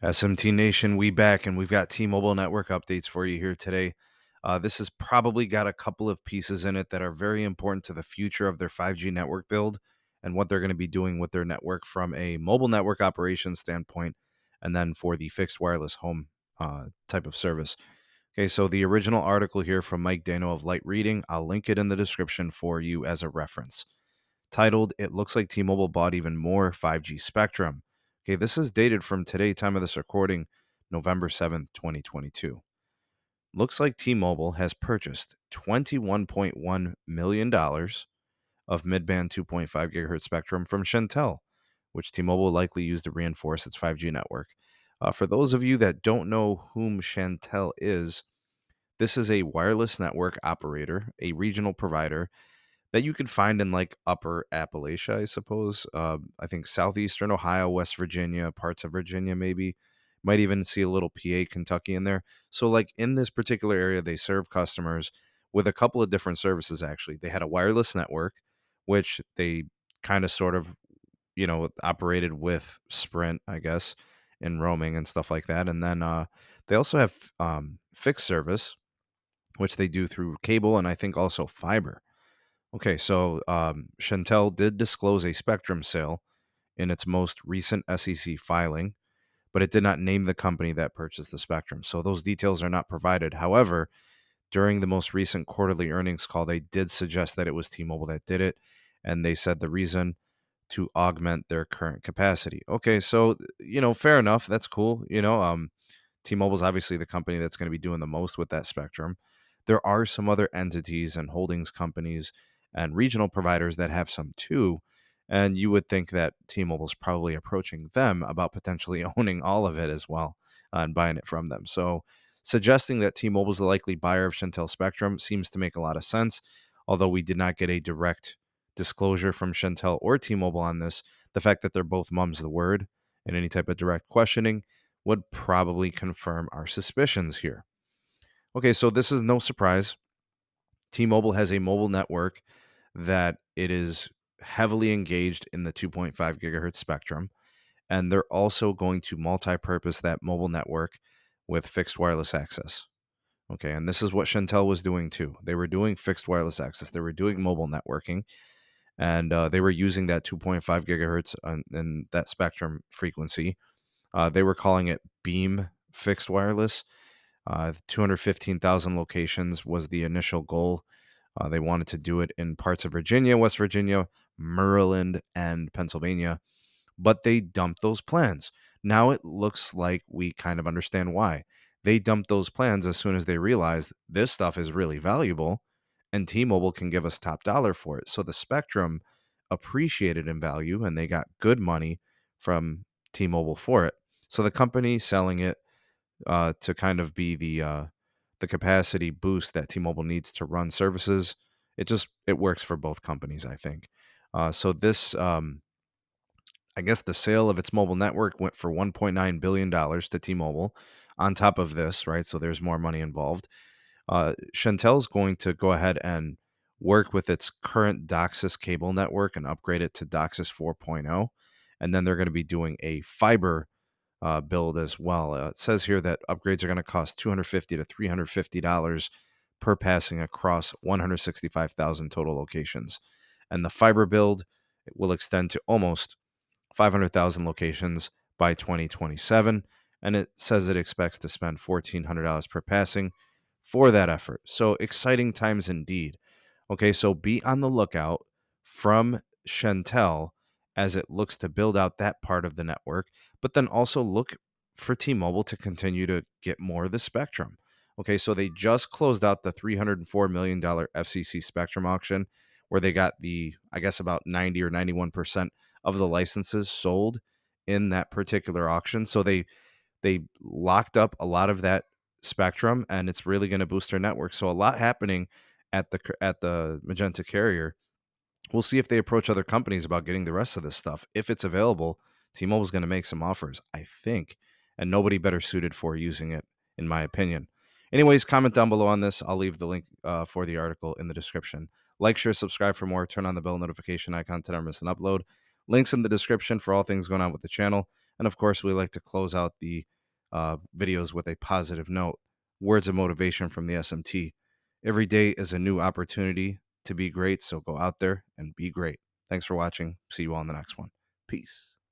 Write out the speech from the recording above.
SMT Nation, we back and we've got T-Mobile network updates for you here today. This has probably got a couple of pieces in it that are very important to the future of their 5G network build and what they're going to be doing with their network from a mobile network operations standpoint, and then for the fixed wireless home type of service. Okay, so the original article here from Mike Dano of Light Reading, I'll link it in the description for you as a reference. Titled, "It Looks Like T-Mobile Bought Even More 5G Spectrum." Okay, this is dated from today, time of this recording, November 7th, 2022. Looks like T-Mobile has purchased $21.1 million of mid-band 2.5 gigahertz spectrum from Shentel, which T-Mobile will likely use to reinforce its 5G network. For those of you that don't know whom Shentel is, this is a wireless network operator, a regional provider that you could find in like upper Appalachia, I suppose. I think southeastern Ohio, West Virginia, parts of Virginia, maybe. Might even see a little PA, Kentucky in there. So, like in this particular area, they serve customers with a couple of different services, actually. They had a wireless network, which they kind of sort of, operated with Sprint, I guess, in roaming and stuff like that. And then they also have fixed service, which they do through cable and I think also fiber. Okay, so Chantel did disclose a spectrum sale in its most recent SEC filing, but it did not name the company that purchased the spectrum. So those details are not provided. However, during the most recent quarterly earnings call, they did suggest that it was T-Mobile that did it, and they said the reason to augment their current capacity. Okay, so fair enough. That's cool. T-Mobile's obviously the company that's going to be doing the most with that spectrum. There are some other entities and holdings companies and regional providers that have some too. And you would think that T-Mobile's probably approaching them about potentially owning all of it as well and buying it from them. So suggesting that T-Mobile's the likely buyer of Shentel Spectrum seems to make a lot of sense. Although we did not get a direct disclosure from Shentel or T-Mobile on this, the fact that they're both mum's the word in any type of direct questioning would probably confirm our suspicions here. Okay, so this is no surprise. T-Mobile has a mobile network that it is heavily engaged in the 2.5 gigahertz spectrum, and they're also going to multi-purpose that mobile network with fixed wireless access. Okay, and this is what Shentel was doing too. They were doing fixed wireless access. They were doing mobile networking, and they were using that 2.5 gigahertz and that spectrum frequency. They were calling it Beam Fixed Wireless. 215,000 locations was the initial goal. They wanted to do it in parts of Virginia, West Virginia, Maryland, and Pennsylvania, but they dumped those plans. Now it looks like we kind of understand why. They dumped those plans as soon as they realized this stuff is really valuable and T-Mobile can give us top dollar for it. So the spectrum appreciated in value and they got good money from T-Mobile for it. So the company selling it to kind of be the capacity boost that T-Mobile needs to run services. It works for both companies, I think. So this, I guess, the sale of its mobile network went for $1.9 billion to T-Mobile. On top of this, right? So there's more money involved. Chantel's going to go ahead and work with its current DOCSIS cable network and upgrade it to DOCSIS 4.0. And then they're going to be doing a fiber build as well. It says here that upgrades are going to cost $250 to $350 per passing across 165,000 total locations. And the fiber build will extend to almost 500,000 locations by 2027. And it says it expects to spend $1,400 per passing for that effort. So exciting times indeed. Okay, so be on the lookout from Shentel as it looks to build out that part of the network, but then also look for T-Mobile to continue to get more of the spectrum. Okay, so they just closed out the $304 million FCC spectrum auction where they got I guess, about 90 or 91% of the licenses sold in that particular auction. So they locked up a lot of that spectrum and it's really going to boost their network. So a lot happening at the Magenta carrier. We'll see if they approach other companies about getting the rest of this stuff. If it's available, T-Mobile's going to make some offers, I think, and nobody better suited for using it, in my opinion. Anyways, comment down below on this. I'll leave the link for the article in the description. Like, share, subscribe for more. Turn on the bell notification icon to never miss an upload. Links in the description for all things going on with the channel. And of course, we like to close out the videos with a positive note. Words of motivation from the SMT. Every day is a new opportunity to be great, so go out there and be great. Thanks for watching. See you all in the next one. Peace.